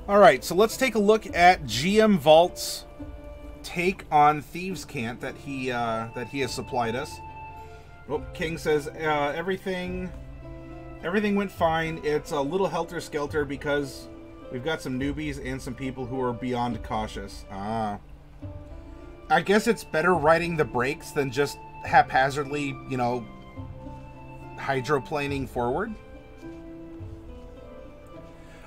Alright, so let's take a look at GM Vault's take on Thieves Cant that he has supplied us. Oh, King says everything went fine. It's a little helter-skelter because we've got some newbies and some people who are beyond cautious. Ah. I guess it's better riding the brakes than just haphazardly, you know, hydroplaning forward.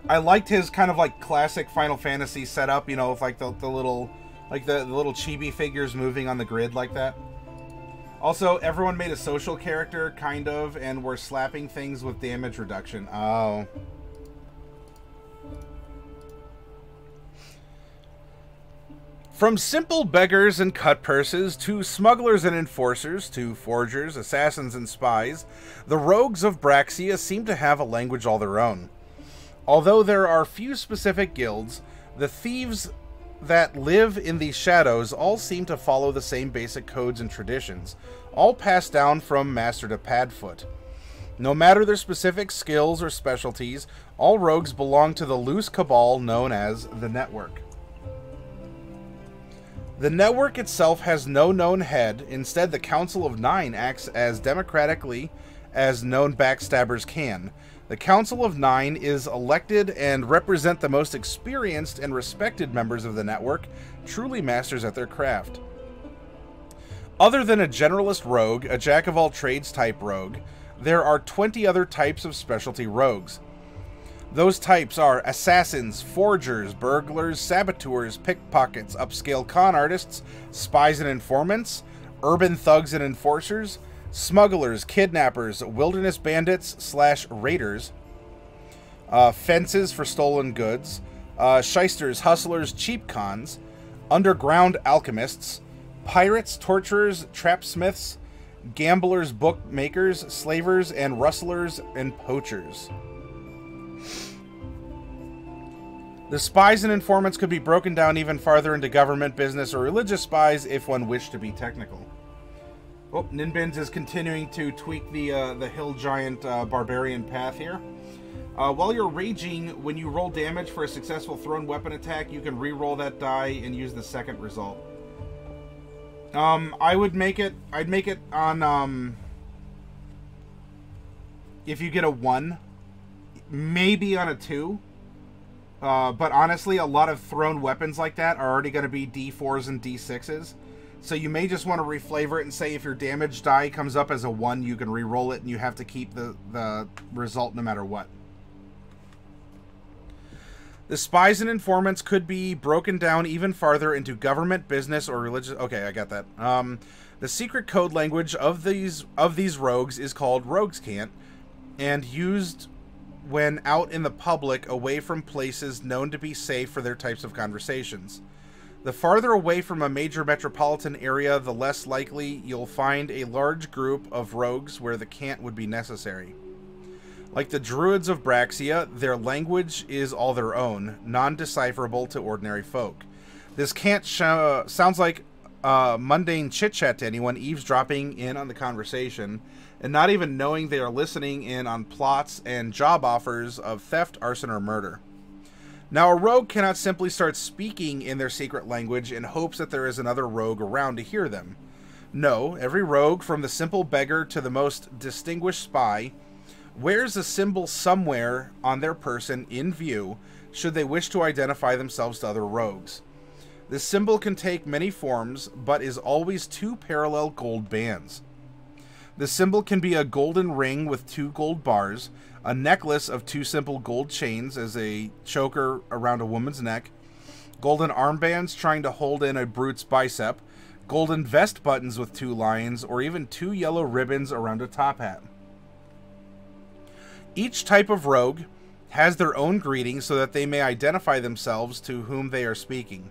I liked his kind of like classic Final Fantasy setup, you know, with like the little chibi figures moving on the grid like that. Also, everyone made a social character, kind of, and were slapping things with damage reduction. Oh. From simple beggars and cut purses, to smugglers and enforcers, to forgers, assassins, and spies, the rogues of Braxia seem to have a language all their own. Although there are few specific guilds, the thieves that live in the shadows all seem to follow the same basic codes and traditions, all passed down from master to padfoot. No matter their specific skills or specialties, all rogues belong to the loose cabal known as the Network. The Network itself has no known head. Instead, the Council of Nine acts as democratically as known backstabbers can. The Council of Nine is elected and represent the most experienced and respected members of the network, truly masters at their craft. Other than a generalist rogue, a jack-of-all-trades type rogue, there are 20 other types of specialty rogues. Those types are assassins, forgers, burglars, saboteurs, pickpockets, upscale con artists, spies and informants, urban thugs and enforcers, smugglers, kidnappers, wilderness bandits / raiders, fences for stolen goods, shysters, hustlers, cheap cons, underground alchemists, pirates, torturers, trapsmiths, gamblers, bookmakers, slavers, and rustlers and poachers. The spies and informants could be broken down even farther into government, business, or religious spies if one wished to be technical. Oh, Ninbins is continuing to tweak the Hill Giant Barbarian path here. While you're raging, when you roll damage for a successful thrown weapon attack, you can re-roll that die and use the second result. I'd make it on, if you get a 1, maybe on a 2. But honestly, a lot of thrown weapons like that are already going to be D4s and D6s. So you may just want to reflavor it and say if your damage die comes up as a 1, you can re-roll it and you have to keep the result no matter what. The spies and informants could be broken down even farther into government, business, or religious... Okay, I got that. The secret code language of these rogues is called Rogues Cant, and used when out in the public away from places known to be safe for their types of conversations. The farther away from a major metropolitan area, the less likely you'll find a large group of rogues where the cant would be necessary. Like the druids of Braxia, their language is all their own, non-decipherable to ordinary folk. This cant sounds like mundane chit-chat to anyone eavesdropping in on the conversation, and not even knowing they are listening in on plots and job offers of theft, arson, or murder. Now, a rogue cannot simply start speaking in their secret language in hopes that there is another rogue around to hear them. No, every rogue, from the simple beggar to the most distinguished spy, wears a symbol somewhere on their person in view, should they wish to identify themselves to other rogues. This symbol can take many forms, but is always 2 parallel gold bands. The symbol can be a golden ring with 2 gold bars, a necklace of 2 simple gold chains as a choker around a woman's neck, golden armbands trying to hold in a brute's bicep, golden vest buttons with 2 lions, or even 2 yellow ribbons around a top hat. Each type of rogue has their own greeting so that they may identify themselves to whom they are speaking.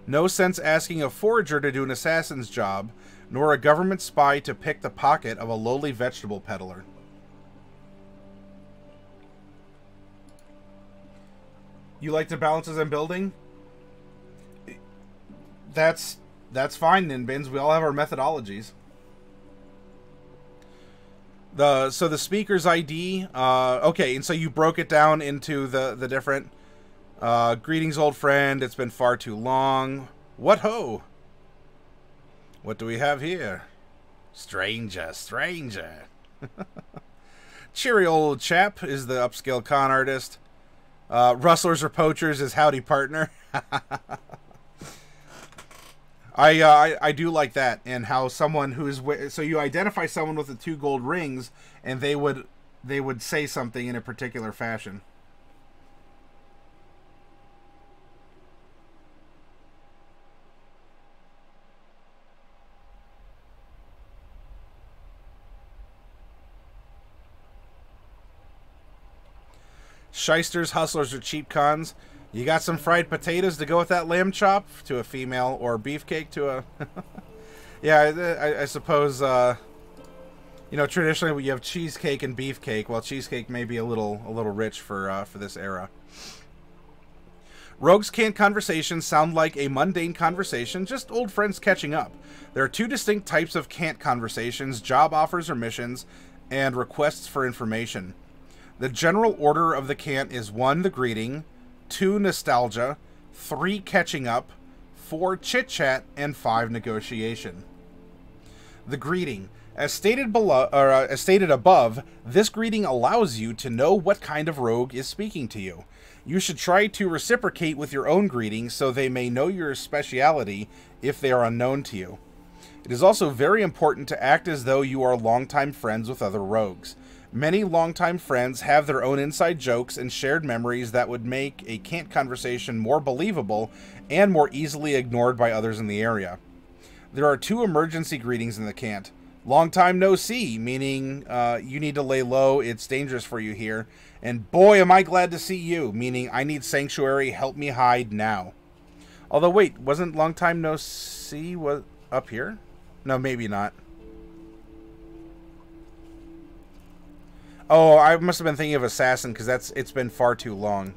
No sense asking a forger to do an assassin's job, nor a government spy to pick the pocket of a lowly vegetable peddler. You like the balances I'm building? That's fine, Ninbins. We all have our methodologies. So the speaker's ID, okay, and so you broke it down into the different Greetings, old friend. It's been far too long. What ho? What do we have here? Stranger, stranger. Cheery old chap is the upscale con artist. Rustlers or poachers is howdy partner. I do like that, and how someone who is so you identify someone with the 2 gold rings, and they would say something in a particular fashion. Shysters, hustlers, or cheap cons. You got some fried potatoes to go with that lamb chop to a female, or beefcake to a... Yeah, I suppose, you know, traditionally you have cheesecake and beefcake. Well, cheesecake may be a little rich for this era. Rogues Cant conversations sound like a mundane conversation, just old friends catching up. There are 2 distinct types of cant conversations: job offers or missions, and requests for information. The general order of the cant is 1, the greeting, 2, nostalgia, 3, catching up, 4, chit chat, and 5, negotiation. The greeting. As stated below, or as stated above, this greeting allows you to know what kind of rogue is speaking to you. You should try to reciprocate with your own greeting so they may know your speciality if they are unknown to you. It is also very important to act as though you are longtime friends with other rogues. Many longtime friends have their own inside jokes and shared memories that would make a cant conversation more believable and more easily ignored by others in the area. There are 2 emergency greetings in the cant. Long time no see, meaning you need to lay low, it's dangerous for you here. And boy, am I glad to see you, meaning I need sanctuary, help me hide now. Although, wait, wasn't long time no see up here? No, maybe not. Oh, I must have been thinking of Assassin, because it's been far too long.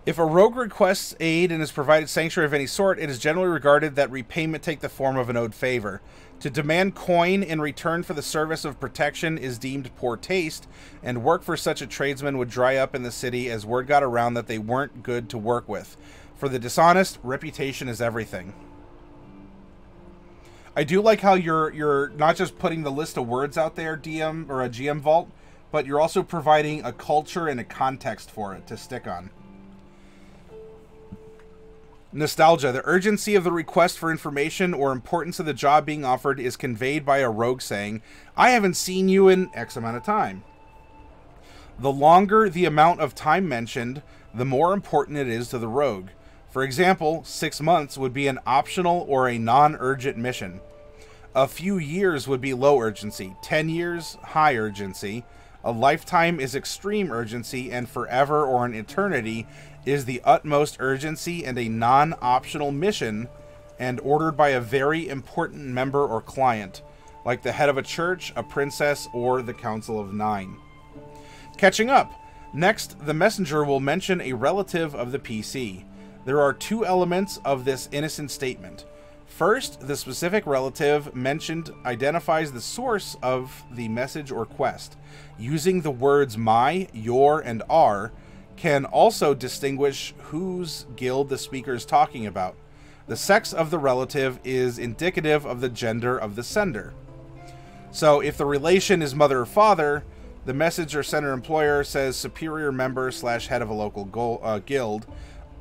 If a rogue requests aid and is provided sanctuary of any sort, it is generally regarded that repayment take the form of an owed favor. To demand coin in return for the service of protection is deemed poor taste, and work for such a tradesman would dry up in the city as word got around that they weren't good to work with. For the dishonest, reputation is everything. I do like how you're not just putting the list of words out there, DM or a GM Vault, but you're also providing a culture and a context for it to stick on. Nostalgia. The urgency of the request for information or importance of the job being offered is conveyed by a rogue saying, "I haven't seen you in X amount of time." The longer the amount of time mentioned, the more important it is to the rogue. For example, 6 months would be an optional or a non-urgent mission. A few years would be low urgency. 10 years, high urgency. A lifetime is extreme urgency, and forever or an eternity is the utmost urgency and a non-optional mission and ordered by a very important member or client, like the head of a church, a princess, or the Council of Nine. Catching up. Next, the messenger will mention a relative of the PC. There are 2 elements of this innocent statement. First, the specific relative mentioned identifies the source of the message or quest. Using the words my, your, and our can also distinguish whose guild the speaker is talking about. The sex of the relative is indicative of the gender of the sender. So if the relation is mother or father, the message or sender employer says superior member / head of a local guild.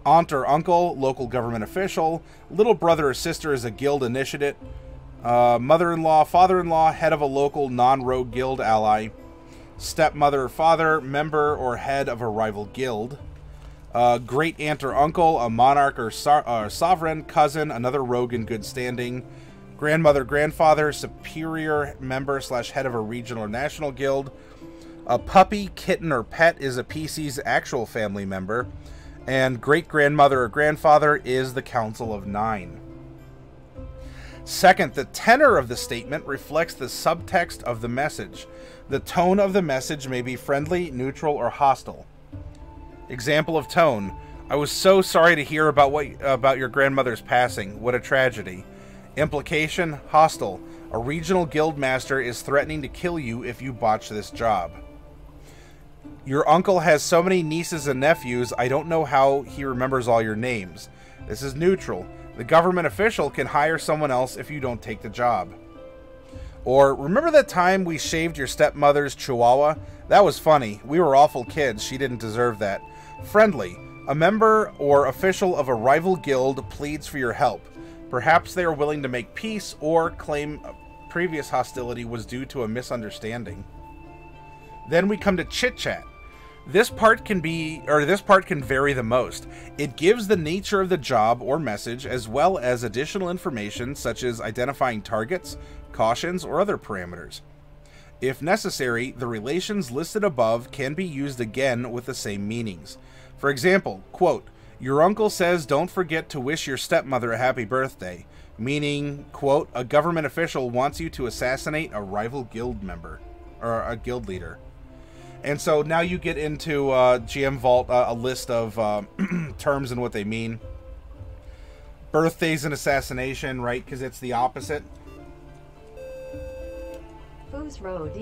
Aunt or uncle, local government official. Little brother or sister is a guild initiate. Mother-in-law, father-in-law, head of a local non-rogue guild ally. Stepmother or father, member or head of a rival guild. Great aunt or uncle, a monarch or sovereign, cousin, another rogue in good standing. Grandmother, grandfather, superior member / head of a regional or national guild. A puppy, kitten, or pet is a PC's actual family member. And great-grandmother or grandfather is the Council of Nine. Second, the tenor of the statement reflects the subtext of the message. The tone of the message may be friendly, neutral, or hostile. Example of tone. I was so sorry to hear about your grandmother's passing. What a tragedy. Implication, hostile. A regional guild master is threatening to kill you if you botch this job. Your uncle has so many nieces and nephews, I don't know how he remembers all your names. This is neutral. The government official can hire someone else if you don't take the job. Or, remember that time we shaved your stepmother's chihuahua? That was funny. We were awful kids. She didn't deserve that. Friendly. A member or official of a rival guild pleads for your help. Perhaps they are willing to make peace or claim previous hostility was due to a misunderstanding. Then we come to Chit Chat. This part can vary the most. It gives the nature of the job or message as well as additional information such as identifying targets, cautions, or other parameters. If necessary, the relations listed above can be used again with the same meanings. For example, quote, your uncle says don't forget to wish your stepmother a happy birthday, meaning, quote, a government official wants you to assassinate a rival guild member, or a guild leader. And so now you get into GM Vault, a list of terms and what they mean. Birthday's an assassination, right? Because it's the opposite. Who's road?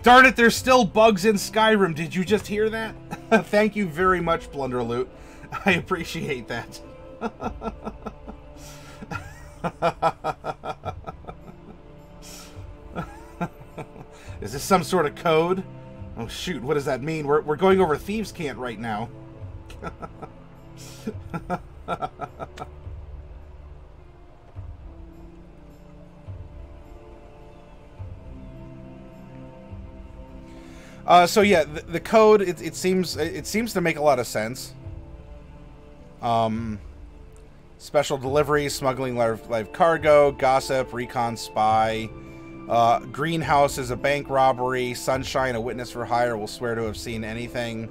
Darn it, there's still bugs in Skyrim. Did you just hear that? Thank you very much, Blunderloot. I appreciate that. Is this some sort of code? Oh shoot, what does that mean? We're going over Thieves Cant right now. So yeah, the code it seems to make a lot of sense. Special delivery, smuggling live cargo, gossip, recon, spy. Greenhouse is a bank robbery. Sunshine, a witness for hire, will swear to have seen anything.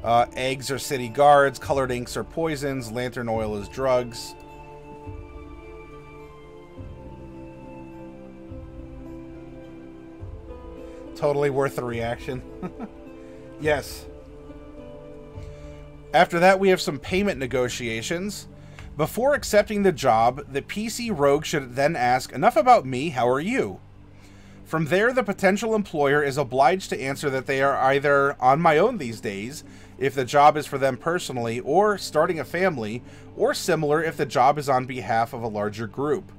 Eggs are city guards. Colored inks are poisons. Lantern oil is drugs. Totally worth the reaction. Yes. After that, we have some payment negotiations. Before accepting the job, the PC rogue should then ask, enough about me, how are you? From there, the potential employer is obliged to answer that they are either on my own these days, if the job is for them personally, or starting a family, or similar if the job is on behalf of a larger group.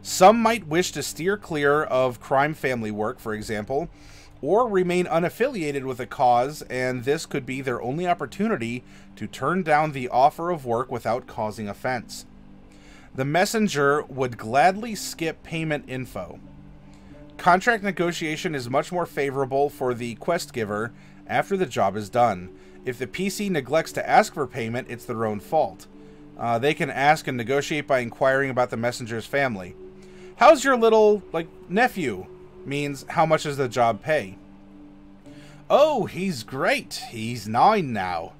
Some might wish to steer clear of crime family work, for example, or remain unaffiliated with a cause, and this could be their only opportunity to turn down the offer of work without causing offense. The messenger would gladly skip payment info. Contract negotiation is much more favorable for the quest giver after the job is done. If the PC neglects to ask for payment, it's their own fault. They can ask and negotiate by inquiring about the messenger's family. How's your little, nephew? Means, how much does the job pay? Oh, he's great. He's 9 now.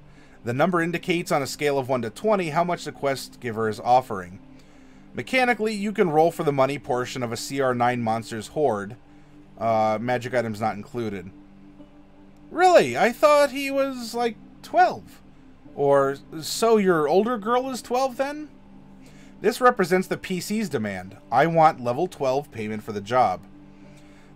The number indicates on a scale of 1 to 20 how much the quest giver is offering. Mechanically, you can roll for the money portion of a CR9 monster's horde. Magic items not included. Really? I thought he was, 12. Or, so your older girl is 12 then? This represents the PC's demand. I want level 12 payment for the job.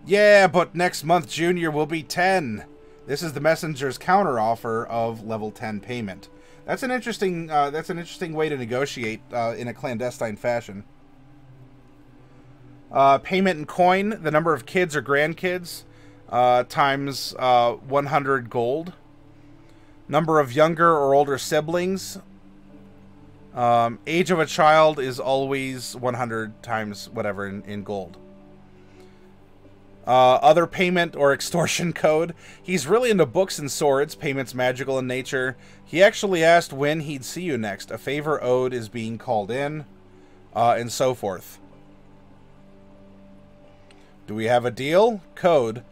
Yeah, but next month Junior will be 10. This is the messenger's counteroffer of level 10 payment. That's an interesting way to negotiate in a clandestine fashion. Payment in coin, the number of kids or grandkids, times 100 gold. Number of younger or older siblings. Age of a child is always 100 times whatever in gold. Other payment or extortion code. He's really into books and swords. Payment's magical in nature. He actually asked when he'd see you next. A favor owed is being called in. And so forth. Do we have a deal? Code.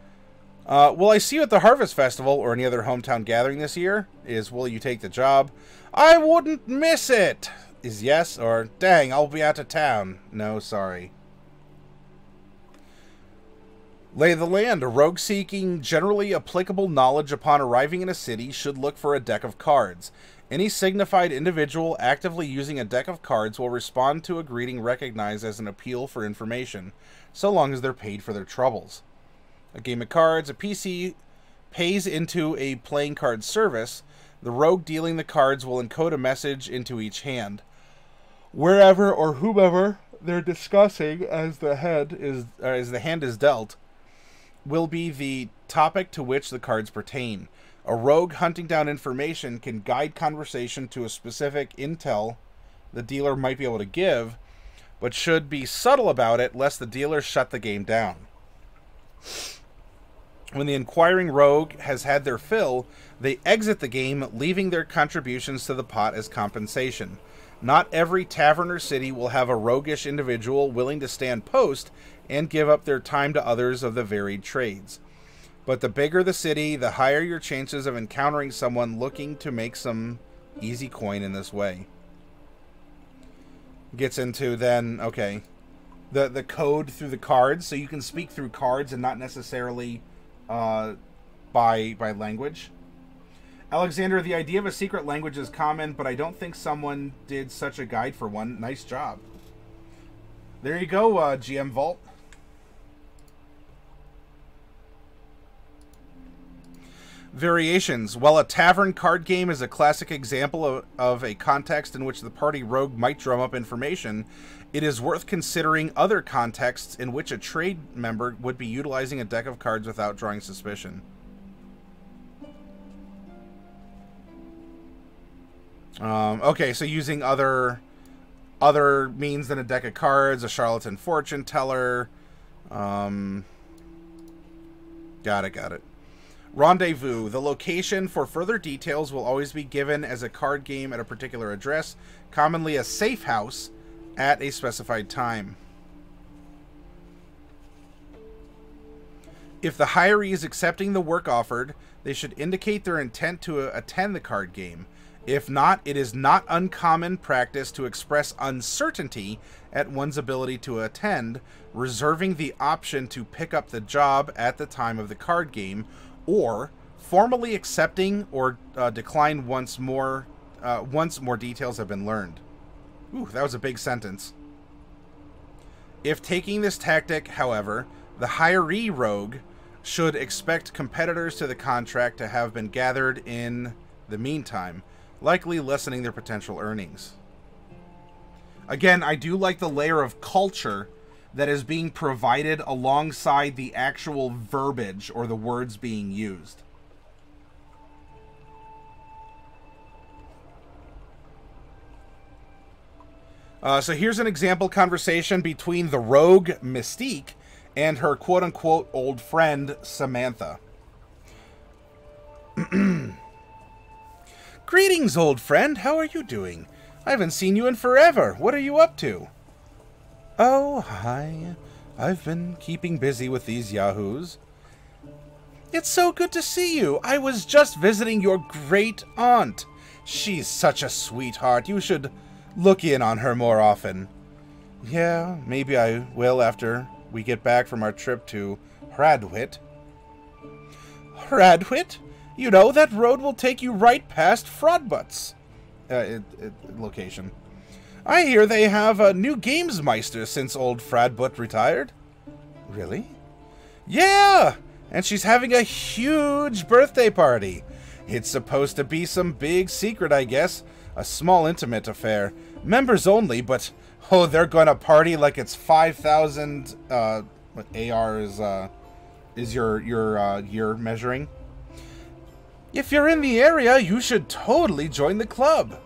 Will I see you at the Harvest Festival or any other hometown gathering this year? Is will you take the job? I wouldn't miss it! Is yes, or dang, I'll be out of town. No, sorry. Lay of the land. A rogue seeking generally applicable knowledge upon arriving in a city should look for a deck of cards. Any signified individual actively using a deck of cards will respond to a greeting recognized as an appeal for information, so long as they're paid for their troubles. A game of cards. A PC pays into a playing card service. The rogue dealing the cards will encode a message into each hand. Wherever or whomever they're discussing as the hand is dealt will be the topic to which the cards pertain. A rogue hunting down information can guide conversation to a specific intel the dealer might be able to give, but should be subtle about it lest the dealer shut the game down. When the inquiring rogue has had their fill, they exit the game, leaving their contributions to the pot as compensation. Not every tavern or city will have a roguish individual willing to stand post and give up their time to others of the varied trades. But the bigger the city, the higher your chances of encountering someone looking to make some easy coin in this way. Gets into then, okay, the code through the cards, so you can speak through cards and not necessarily by language. Alexander, the idea of a secret language is common, but I don't think someone did such a guide for one. Nice job. There you go, GM Vault. Variations. While a tavern card game is a classic example of a context in which the party rogue might drum up information, it is worth considering other contexts in which a trade member would be utilizing a deck of cards without drawing suspicion. Okay, so using other means than a deck of cards, a charlatan fortune teller. Got it. Rendezvous. The location for further details will always be given as a card game at a particular address, commonly a safe house, at a specified time. If the hiree is accepting the work offered, they should indicate their intent to attend the card game. If not, it is not uncommon practice to express uncertainty at one's ability to attend, reserving the option to pick up the job at the time of the card game, or formally accepting or decline once more details have been learned. Ooh, that was a big sentence. If taking this tactic, however, the hiree rogue should expect competitors to the contract to have been gathered in the meantime, likely lessening their potential earnings. Again, I do like the layer of culture that is being provided alongside the actual verbiage or the words being used. So here's an example conversation between the rogue Mystique and her quote-unquote old friend Samantha. Greetings, old friend. How are you doing? I haven't seen you in forever. What are you up to? Oh, hi. I've been keeping busy with these yahoos. It's so good to see you. I was just visiting your great aunt. She's such a sweetheart. You should look in on her more often. Yeah, maybe I will after we get back from our trip to Hradwit. Hradwit? You know, that road will take you right past Fraudbutts. Location. I hear they have a new Gamesmeister since old Fradbutt retired. Really? Yeah! And she's having a huge birthday party. It's supposed to be some big secret, I guess. A small, intimate affair. Members only, but, oh, they're gonna party like it's 5,000, what AR is your year measuring? If you're in the area, you should totally join the club.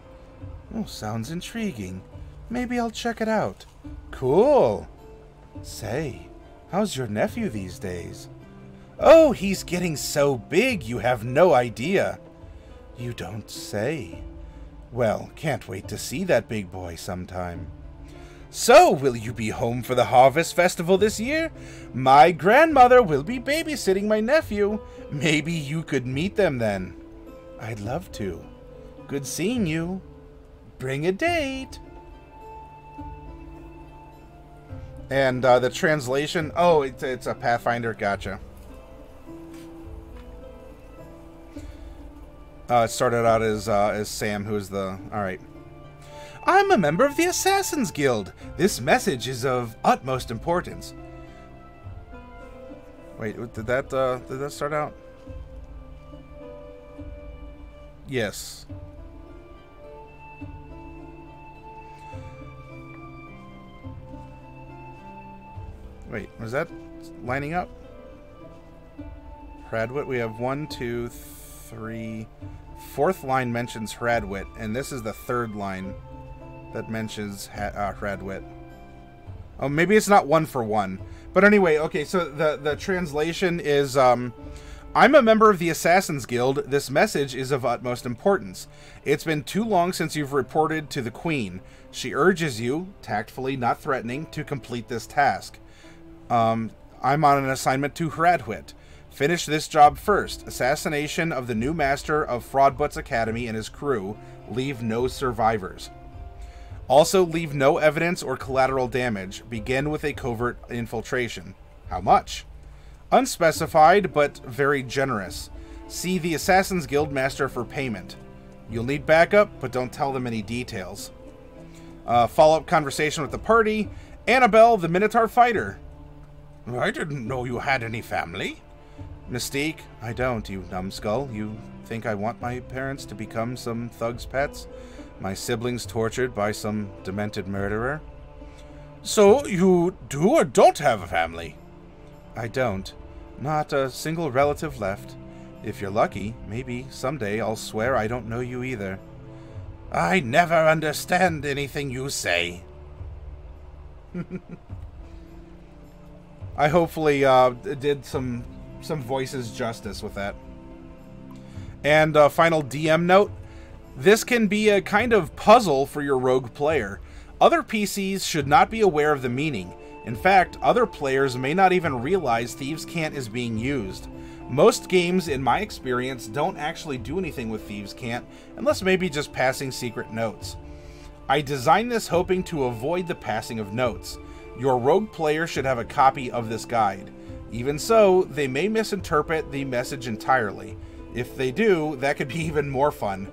Oh, sounds intriguing. Maybe I'll check it out. Cool. Say, how's your nephew these days? Oh, he's getting so big you have no idea. You don't say. Well, can't wait to see that big boy sometime. So, will you be home for the Harvest Festival this year? My grandmother will be babysitting my nephew. Maybe you could meet them then. I'd love to. Good seeing you. Bring a date. And the translation... Oh, it's a Pathfinder. Gotcha. It started out as Sam, who is the... Alright. I'm a member of the Assassin's Guild. This message is of utmost importance. Wait, did that start out? Yes. Wait, was that lining up? Hradwit, we have 1, 2, 3... Fourth line mentions Hradwit, and this is the third line that mentions Hradwit. Oh, maybe it's not 1 for 1. But anyway, okay, so the translation is, I'm a member of the Assassin's Guild. This message is of utmost importance. It's been too long since you've reported to the Queen. She urges you, tactfully, not threatening, to complete this task. I'm on an assignment to Hradwit. Finish this job first. Assassination of the new master of Fraudbut's Academy and his crew. Leave no survivors. Also, leave no evidence or collateral damage. Begin with a covert infiltration. How much? Unspecified, but very generous. See the Assassin's Guild Master for payment. You'll need backup, but don't tell them any details. Follow-up conversation with the party. Annabelle, the Minotaur fighter. I didn't know you had any family. Mystique, I don't, you numbskull. You think I want my parents to become some thug's pets? My siblings tortured by some demented murderer? So, you do or don't have a family? I don't. Not a single relative left. If you're lucky, maybe someday I'll swear I don't know you either. I never understand anything you say. I hopefully did some voices justice with that. And final DM note. This can be a kind of puzzle for your rogue player. Other PCs should not be aware of the meaning. In fact, other players may not even realize Thieves Cant is being used. Most games, in my experience, don't actually do anything with Thieves Cant, unless maybe just passing secret notes. I designed this hoping to avoid the passing of notes. Your rogue player should have a copy of this guide. Even so, they may misinterpret the message entirely. If they do, that could be even more fun.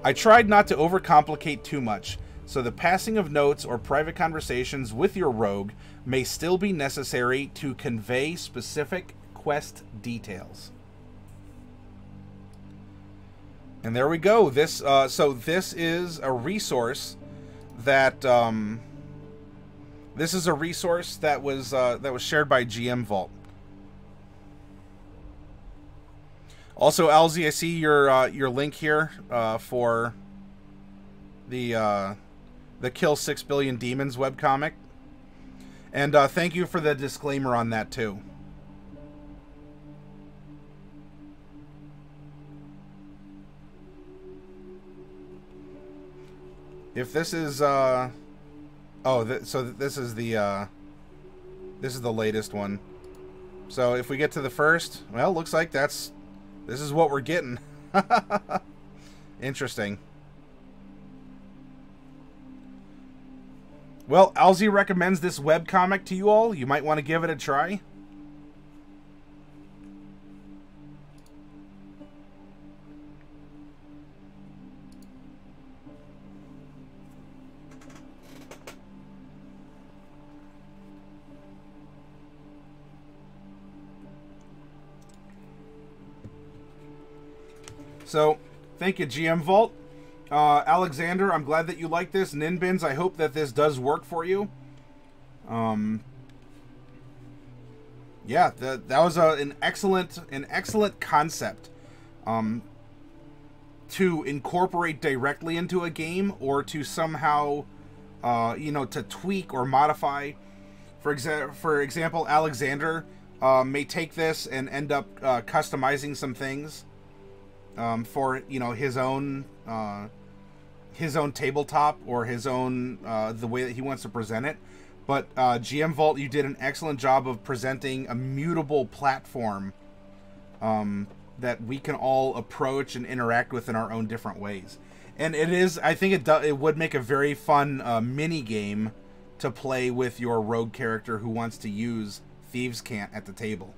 I tried not to overcomplicate too much, so the passing of notes or private conversations with your rogue may still be necessary to convey specific quest details. And there we go. This so this is a resource that this is a resource that was shared by GM Vault. Also, Alzy, I see your link here for the Kill 6 Billion Demons webcomic. And thank you for the disclaimer on that, too. If this is, so this is the latest one. So if we get to the first, well, looks like this is what we're getting. Interesting. Well, Alzy recommends this webcomic to you all. You might want to give it a try. So, thank you, GM Vault. Alexander, I'm glad that you like this. Ninbins, I hope that this does work for you. Yeah, that was an excellent concept to incorporate directly into a game, or to somehow, to tweak or modify. For example, Alexander may take this and end up customizing some things. For his own tabletop, or his own the way that he wants to present it. But GM Vault, you did an excellent job of presenting a mutable platform that we can all approach and interact with in our own different ways. And it is, I think it would make a very fun mini game to play with your rogue character who wants to use Thieves Cant at the table.